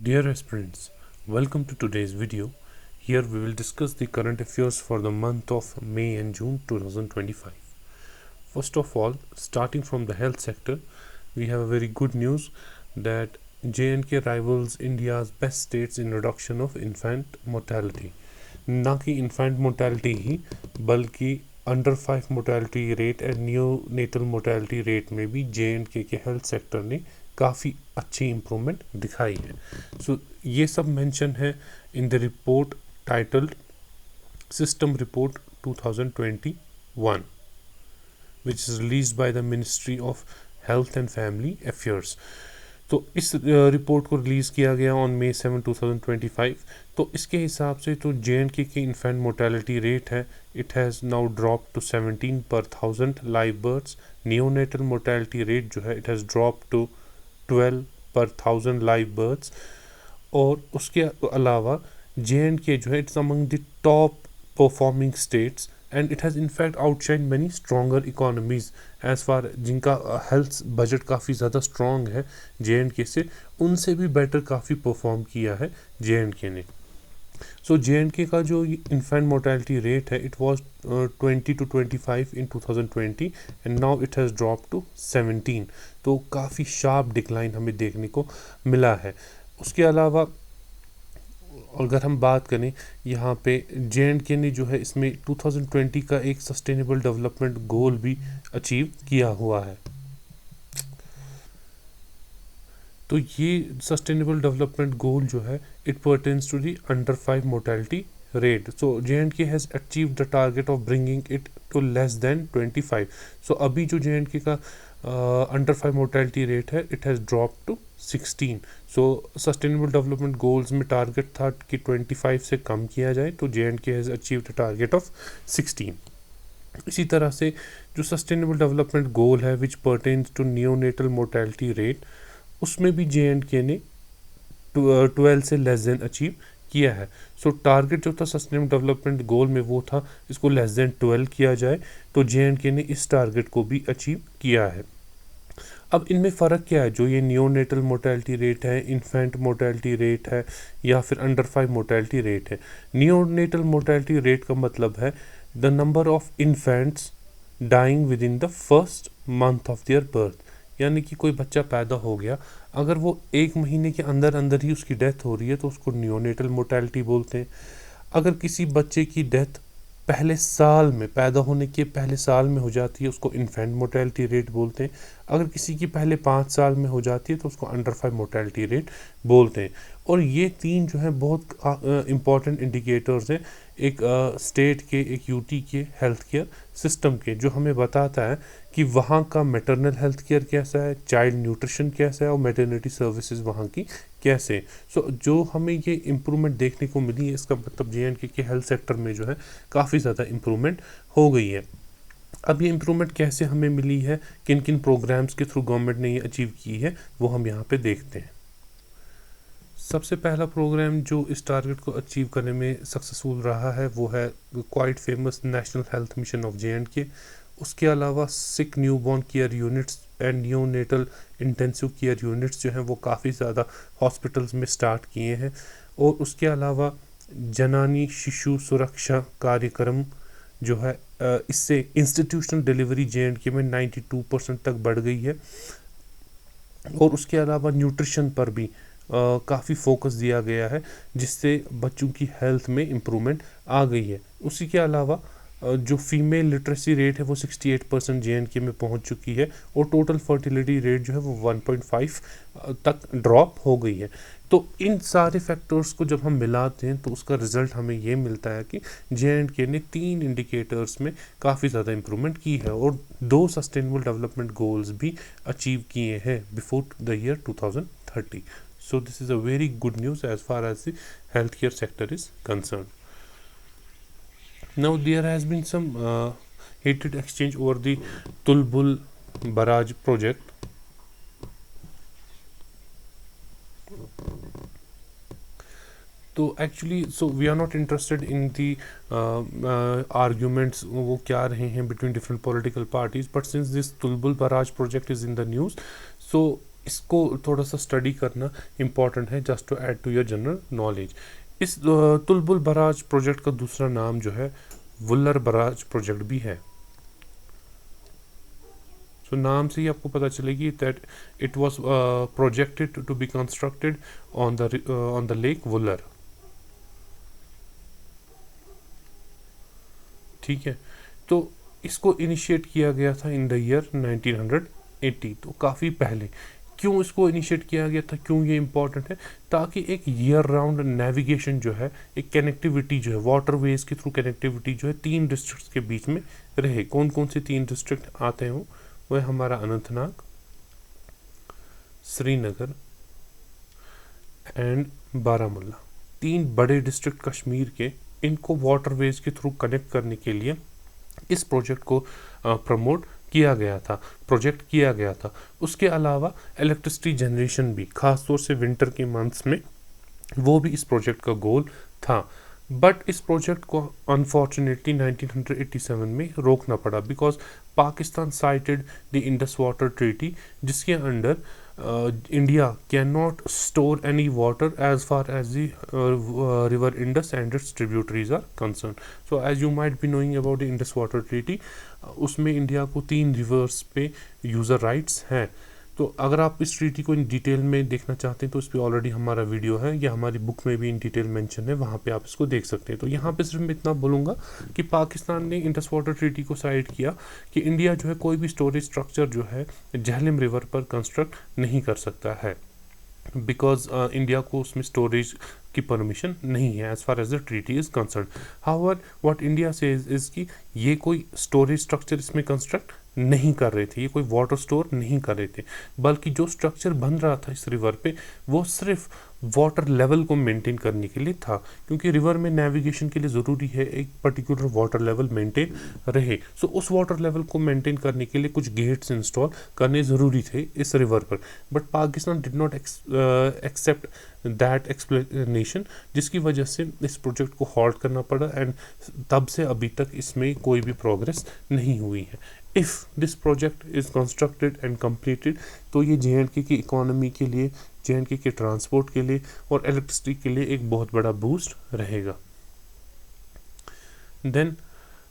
Dear aspirants, welcome to today's video. Here we will discuss the current affairs for the month of May and June 2025. First of all, starting from the health sector, we have a very good news that J&K rivals India's best states in reduction of infant mortality. ना कि infant mortality ही बल्कि under 5 mortality rate and neonatal mortality rate में भी J&K के health sector ने काफ़ी अच्छी improvement दिखाई है. सो ये सब मेंशन है in the report titled system report 2021 which is released by the Ministry of Health and Family Affairs. तो इस रिपोर्ट को रिलीज़ किया गया ऑन May 7, 2025. तो इसके हिसाब से तो J&K की इन्फेंट मोर्टेलिटी रेट है it has now drop to 17 per 1000 live births. Neonatal mortality rate जो है इट हैज़ ड्रॉप टू 12 पर 1000 लाइव बर्थ्स. और उसके अलावा J&K जो है it's among the top performing states and it has in fact outshined many stronger economies as far जिनका health budget काफ़ी ज़्यादा स्ट्रॉन्ग है J&K से, उनसे भी बेटर काफ़ी परफॉर्म किया है J&K ने. सो J&K का जो इन्फेंट मोर्टेलिटी रेट है it was 20 to 25 in 2020 and now it has drop to 17. तो काफ़ी शार्प डिक्लाइन हमें देखने को मिला है. उसके अलावा अगर हम बात करें यहाँ पे J&K ने जो है इसमें 2020 का एक सस्टेनेबल डेवलपमेंट गोल भी अचीव किया हुआ है. तो ये सस्टेनेबल डेवलपमेंट गोल जो है it pertains to the under 5 mortality rate. So J&K has achieved the target of bringing it to less than 25. So अभी जो J&K का अंडर 5 मोर्टेलिटी रेट है it has drop to 16. So sustainable development goals में target था कि 25 से कम किया जाए, तो J&K has achieve the target of 16. इसी तरह से जो सस्टेनेबल डेवलपमेंट गोल है which pertains to neonatal mortality rate, उसमें भी J&K ने 12 से लेस देन अचीव किया है. सो टारगेट जो था सस्टेनेबल डेवलपमेंट गोल में वो था इसको लेस देन 12 किया जाए, तो J&K ने इस टारगेट को भी अचीव किया है. अब इनमें फ़र्क क्या है, जो ये नियोनेटल मोर्टेलिटी रेट है, इन्फेंट मोर्टेलिटी रेट है या फिर अंडर 5 मोर्टेलिटी रेट है. नियोनेटल मोर्टेलिटी रेट का मतलब है the number of infants dying within the first month of their birth. यानी कि कोई बच्चा पैदा हो गया, अगर वो 1 महीने के अंदर अंदर ही उसकी डेथ हो रही है तो उसको नियोनेटल मोर्टेलिटी बोलते हैं. अगर किसी बच्चे की डेथ पहले साल में, पैदा होने के पहले साल में हो जाती है उसको इन्फेंट मोर्टेलिटी रेट बोलते हैं. अगर किसी की पहले 5 साल में हो जाती है तो उसको अंडर 5 मोर्टेलिटी रेट बोलते हैं. और ये 3 जो है बहुत इम्पॉर्टेंट इंडिकेटर्स हैं एक स्टेट के, एक यूटी के हेल्थ केयर सिस्टम के, जो हमें बताता है कि वहाँ का मैटरनल हेल्थ केयर कैसा है, चाइल्ड न्यूट्रिशन कैसा है और मैटरनिटी सर्विसेज वहाँ की कैसे. सो जो हमें ये इम्प्रूवमेंट देखने को मिली है इसका मतलब J&K के हेल्थ सेक्टर में जो है काफ़ी ज़्यादा इम्प्रूवमेंट हो गई है. अब ये इम्प्रूवमेंट कैसे हमें मिली है, किन किन प्रोग्राम्स के थ्रू गवर्नमेंट ने ये अचीव की है, वो हम यहाँ पे देखते हैं. सबसे पहला प्रोग्राम जो इस टारगेट को अचीव करने में सक्सेसफुल रहा है वो है quite famous National Health Mission of J&K. उसके अलावा sick newborn care units and neonatal intensive care units जो हैं वो काफ़ी ज़्यादा हॉस्पिटल्स में स्टार्ट किए हैं. और उसके अलावा जनानी शिशु सुरक्षा कार्यक्रम जो है इससे इंस्टीट्यूशनल डिलीवरी J&K में 92% तक बढ़ गई है. और उसके अलावा न्यूट्रिशन पर भी काफ़ी फोकस दिया गया है जिससे बच्चों की हेल्थ में इम्प्रूवमेंट आ गई है. उसी के अलावा जो फीमेल लिटरेसी रेट है वो 68% J&K में पहुंच चुकी है और टोटल फर्टिलिटी रेट जो है वो 1.5 तक ड्रॉप हो गई है. तो इन सारे फैक्टर्स को जब हम मिलाते हैं तो उसका रिज़ल्ट हमें ये मिलता है कि J&K ने 3 इंडिकेटर्स में काफ़ी ज़्यादा इम्प्रूवमेंट की है और 2 सस्टेनेबल डेवलपमेंट गोल्स भी अचीव किए हैं before the year 2030. So this is a very good news as far as the healthcare sector is concerned. Now there has been some heated exchange over the Tulbul barrage project. तो actually so we are not interested in the arguments वो क्या रहे हैं between different political parties, but since this Tulbul barrage project is in the news, so इसको थोड़ा सा study करना important है, just to add to your general knowledge. इस तुलबुल बराज प्रोजेक्ट का दूसरा नाम जो है वुलर बराज प्रोजेक्ट भी है। सो नाम से ही आपको पता चलेगी that it was projected to be constructed on the lake Wular. ठीक है, तो इसको इनिशिएट किया गया था इन द ईयर 1980, तो काफ़ी पहले। क्यों इसको इनिशिएट किया गया था, क्यों ये इम्पोर्टेंट है? ताकि एक ईयर राउंड नेविगेशन जो है, एक कनेक्टिविटी जो है, वाटरवेज के थ्रू कनेक्टिविटी जो है 3 डिस्ट्रिक्ट्स के बीच में रहे। कौन कौन से 3 डिस्ट्रिक्ट आते हैं? वो है हमारा अनंतनाग, श्रीनगर एंड बारामूला। 3 बड़े डिस्ट्रिक्ट कश्मीर के, इनको वाटरवेज के थ्रू कनेक्ट करने के लिए इस प्रोजेक्ट को प्रोजेक्ट किया गया था। उसके अलावा इलेक्ट्रिसिटी जनरेशन भी, खासतौर से विंटर के मंथ्स में, वो भी इस प्रोजेक्ट का गोल था। बट इस प्रोजेक्ट को अनफॉर्चुनेटली 1987 में रोकना पड़ा because Pakistan cited the Indus water treaty, जिसके under India cannot store any water as far as the river Indus and its tributaries are concerned. So as you might be knowing about the Indus Water Treaty, उसमें India को 3 reverse पे user rights हैं। तो अगर आप इस treaty को in detail में देखना चाहते हैं तो इस पर ऑलरेडी हमारा वीडियो है, या हमारी बुक में भी इन डिटेल मेंशन है, वहाँ पे आप इसको देख सकते हैं। तो यहाँ पे सिर्फ मैं इतना बोलूँगा कि पाकिस्तान ने इंडस वाटर ट्रीटी को साइड किया कि इंडिया जो है कोई भी स्टोरेज स्ट्रक्चर जो है झेलम रिवर पर कंस्ट्रक्ट नहीं कर सकता है, बिकॉज इंडिया को उसमें स्टोरेज की परमिशन नहीं है as far as the treaty is concern. However what India says is कि ये कोई स्टोरेज स्ट्रक्चर इसमें कंस्ट्रक्ट नहीं कर रहे थे, ये कोई वाटर स्टोर नहीं कर रहे थे, बल्कि जो स्ट्रक्चर बन रहा था इस रिवर पे वो सिर्फ वाटर लेवल को मेंटेन करने के लिए था, क्योंकि रिवर में नेविगेशन के लिए ज़रूरी है एक पर्टिकुलर वाटर लेवल मेंटेन रहे। सो उस वाटर लेवल को मेंटेन करने के लिए कुछ गेट्स इंस्टॉल करने ज़रूरी थे इस रिवर पर। But Pakistan did not accept that explanation, जिसकी वजह से इस प्रोजेक्ट को हॉल्ट करना पड़ा एंड तब से अभी तक इसमें कोई भी प्रोग्रेस नहीं हुई है। If this project is constructed and completed तो ये JNK की इकोनॉमी के लिए, JNK के ट्रांसपोर्ट के लिए और इलेक्ट्रिसिटी के लिए एक बहुत बड़ा बूस्ट रहेगा। देन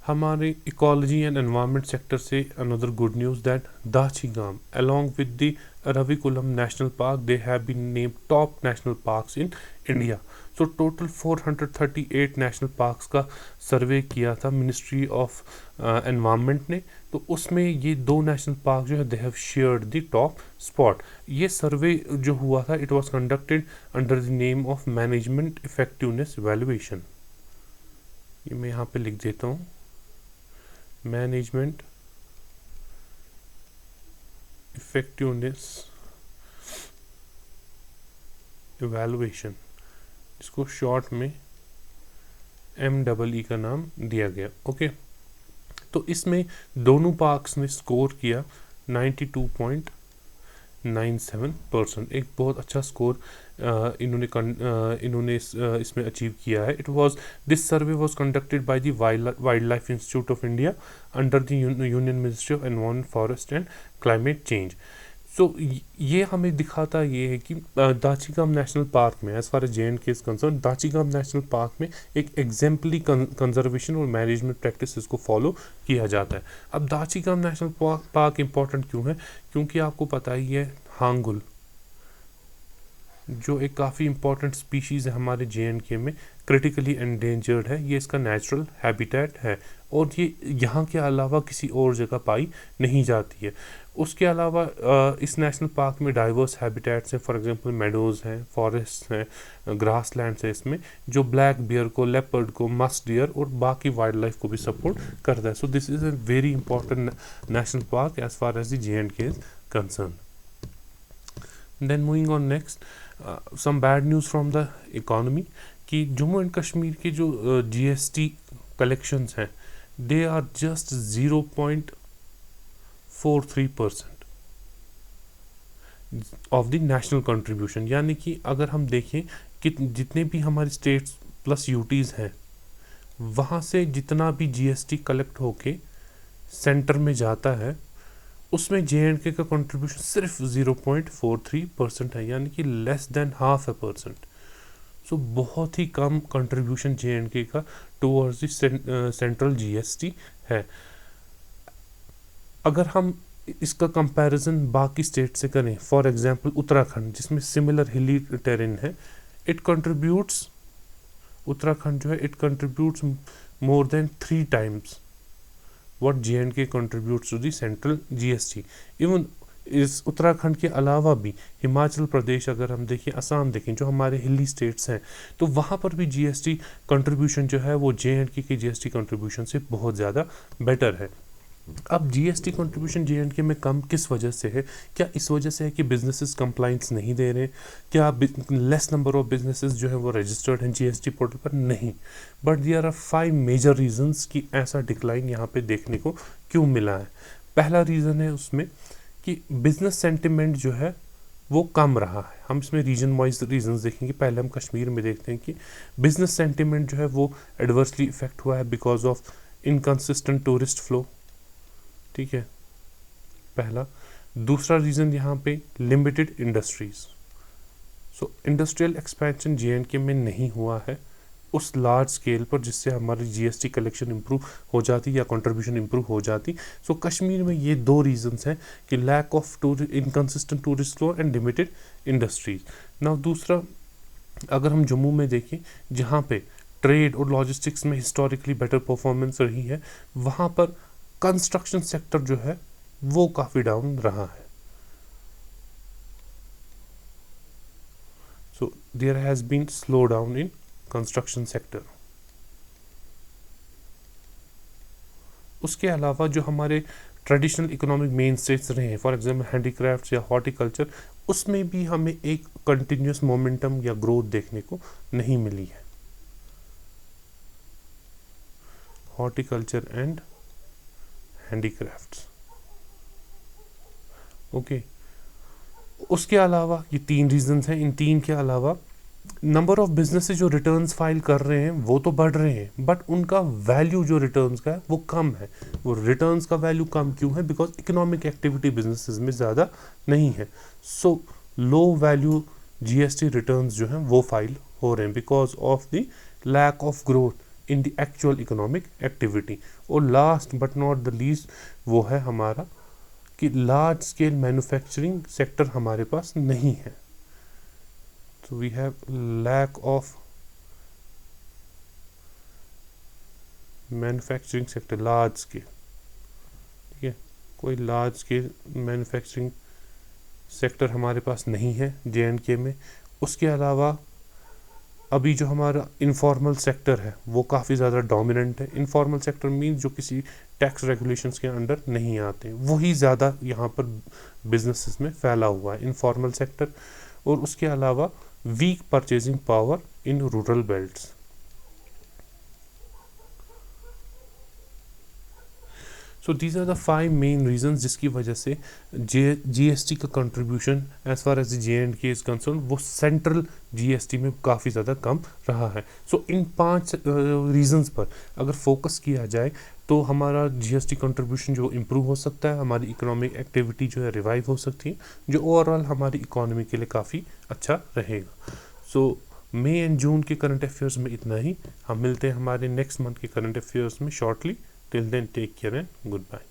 हमारे इकोलॉजी एंड एनवायरनमेंट सेक्टर से another good news that Dachigam along with the Aravikulam National Park they have been named top national parks in India. So total 438 national parks का सर्वे किया था मिनिस्ट्री ऑफ एनवायरनमेंट ने, तो उसमें ये 2 national park जो है they have shared the top spot. ये सर्वे जो हुआ था it was conducted under the name of management effectiveness valuation. ये मैं यहाँ पे लिख देता हूँ, मैनेजमेंट इफेक्टिवनेस इवैल्यूएशन, इसको शॉर्ट में MEE का नाम दिया गया। ओके, तो इसमें दोनों पार्क्स ने स्कोर किया 92.97%, एक बहुत अच्छा स्कोर इन्होंने इसमें अचीव किया है। This survey was conducted by the Wildlife Institute of India under the Union Ministry of Environment, Forest and Climate Change. So ये हमें दिखाता ये है कि दाचिगाम नेशनल पार्क में as far as JNK is concern, Dachigam National park में एक exemplary conservation और मैनेजमेंट प्रैक्टिस को फॉलो किया जाता है। अब दाचिगाम नेशनल पार्क इंपॉर्टेंट क्यों है? क्योंकि आपको पता ही है हांगुल जो एक काफ़ी इंपॉर्टेंट स्पीशीज़ है हमारे JNK में, क्रिटिकली एंडेंजर्ड है, ये इसका नेचुरल हैबिटेट है और ये यहाँ के अलावा किसी और जगह पाई नहीं जाती है। उसके अलावा इस नेशनल पार्क में डाइवर्स हैबिटेट्स हैं, फॉर एग्जांपल मेडोज़ हैं, फॉरेस्ट हैं, ग्रास लैंड्स हैं इसमें, जो ब्लैक बियर को, लेपर्ड को, मस्क डियर और बाकी वाइल्ड लाइफ को भी सपोर्ट करता है। So this is a very important national park as far as the JNK is concern. Then moving on next, some bad news from the economy कि Jammu and Kashmir के जो GST collections हैं they are just 0.43% of the national contribution. यानी कि अगर हम देखें कि जितने भी हमारी स्टेट्स प्लस यूटीज़ हैं वहाँ से जितना भी GST कलेक्ट होके सेंटर में जाता है उसमें JNK का कंट्रीब्यूशन सिर्फ 0.43% है, यानी कि लेस देन 0.5%। सो बहुत ही कम कंट्रीब्यूशन JNK का टूवर्ड्स द सेंट्रल GST है। अगर हम इसका कंपैरिजन बाकी स्टेट से करें, फॉर एग्जांपल उत्तराखंड जिसमें सिमिलर हिली टेरेन है, उत्तराखंड जो है it contributes more than 3 times what JNK contributes to the central GST। Even इस उत्तराखंड के अलावा भी हिमाचल प्रदेश, अगर हम देखें, असम देखें, जो हमारे हिली स्टेट्स हैं, तो वहाँ पर भी GST कंट्रीब्यूशन जो है वो JNK के GST कंट्रीब्यूशन से बहुत ज़्यादा बेटर है। अब GST कंट्रीब्यूशन JNK में कम किस वजह से है? क्या इस वजह से है कि बिजनेसेस कंप्लाइंस नहीं दे रहे? क्या लेस नंबर ऑफ बिजनेसेस जो है वो रजिस्टर्ड हैं GST पोर्टल पर? नहीं, but there are 5 major reasons कि ऐसा डिक्लाइन यहाँ पे देखने को क्यों मिला है। पहला रीज़न है उसमें कि बिजनेस सेंटिमेंट जो है वो कम रहा है। हम इसमें रीजन वाइज रीजंस देखेंगे। पहले हम कश्मीर में देखते हैं कि बिजनेस सेंटिमेंट जो है वो एडवर्सली इफेक्ट हुआ है because of inconsistent tourist flow, ठीक है, पहला। दूसरा रीज़न यहाँ पे लिमिटेड इंडस्ट्रीज। सो इंडस्ट्रियल एक्सपेंशन JNK में नहीं हुआ है उस लार्ज स्केल पर जिससे हमारी GST कलेक्शन इम्प्रूव हो जाती या कंट्रीब्यूशन इम्प्रूव हो जाती। सो कश्मीर में ये 2 रीजंस हैं कि lack of inconsistent tourist flow and limited industries. Now दूसरा, अगर हम जम्मू में देखें जहाँ पे ट्रेड और लॉजिस्टिक्स में हिस्टोरिकली बेटर परफॉर्मेंस रही है, वहाँ पर कंस्ट्रक्शन सेक्टर जो है वो काफ़ी डाउन रहा है। So there has been slow down in construction sector. उसके अलावा जो हमारे ट्रेडिशनल इकोनॉमिक मेन स्टेट्स रहे हैं, फॉर एग्जांपल हैंडीक्राफ्ट्स या हॉर्टिकल्चर, उसमें भी हमें एक कंटिन्यूस मोमेंटम या ग्रोथ देखने को नहीं मिली है। Horticulture and handicrafts, okay. उसके अलावा ये 3 रीजंस हैं। इन 3 के अलावा नंबर ऑफ बिजनेसेस जो रिटर्न्स फाइल कर रहे हैं वो तो बढ़ रहे हैं, बट उनका वैल्यू जो रिटर्न्स का है वो कम है। वो रिटर्न्स का वैल्यू कम क्यों है? बिकॉज इकोनॉमिक एक्टिविटी बिजनेसेस में ज़्यादा नहीं है। So low value GST returns जो हैं वो फाइल हो रहे हैं because of the lack of growth in the actual economic activity. और last but not the least वो है हमारा कि लार्ज स्केल मैन्युफैक्चरिंग सेक्टर हमारे पास नहीं है। तो we have lack of manufacturing sector large scale, ठीक है, कोई लार्ज स्केल मैन्युफैक्चरिंग सेक्टर हमारे पास नहीं है JNK में। उसके अलावा अभी जो हमारा इनफॉर्मल सेक्टर है वो काफ़ी ज़्यादा डोमिनेंट है। इनफॉर्मल सेक्टर मीन्स जो किसी टैक्स रेगुलेशंस के अंडर नहीं आते, वही ज़्यादा यहाँ पर बिजनेसेस में फैला हुआ है, इनफॉर्मल सेक्टर। और उसके अलावा weak purchasing power in rural belts. So these are the 5 main reasons जिसकी वजह से GST का contribution as far as JNK is concern वो सेंट्रल GST में काफ़ी ज़्यादा कम रहा है। सो इन 5 रीजंस पर अगर फोकस किया जाए तो हमारा GST कंट्रीब्यूशन जो इम्प्रूव हो सकता है, हमारी इकोनॉमिक एक्टिविटी जो है रिवाइव हो सकती है, जो ओवरऑल हमारी इकोनॉमी के लिए काफ़ी अच्छा रहेगा। सो मई एंड जून के करंट अफेयर्स में इतना ही। हम मिलते हैं हमारे नेक्स्ट मंथ के करंट अफेयर्स में shortly. Till then, take care and goodbye.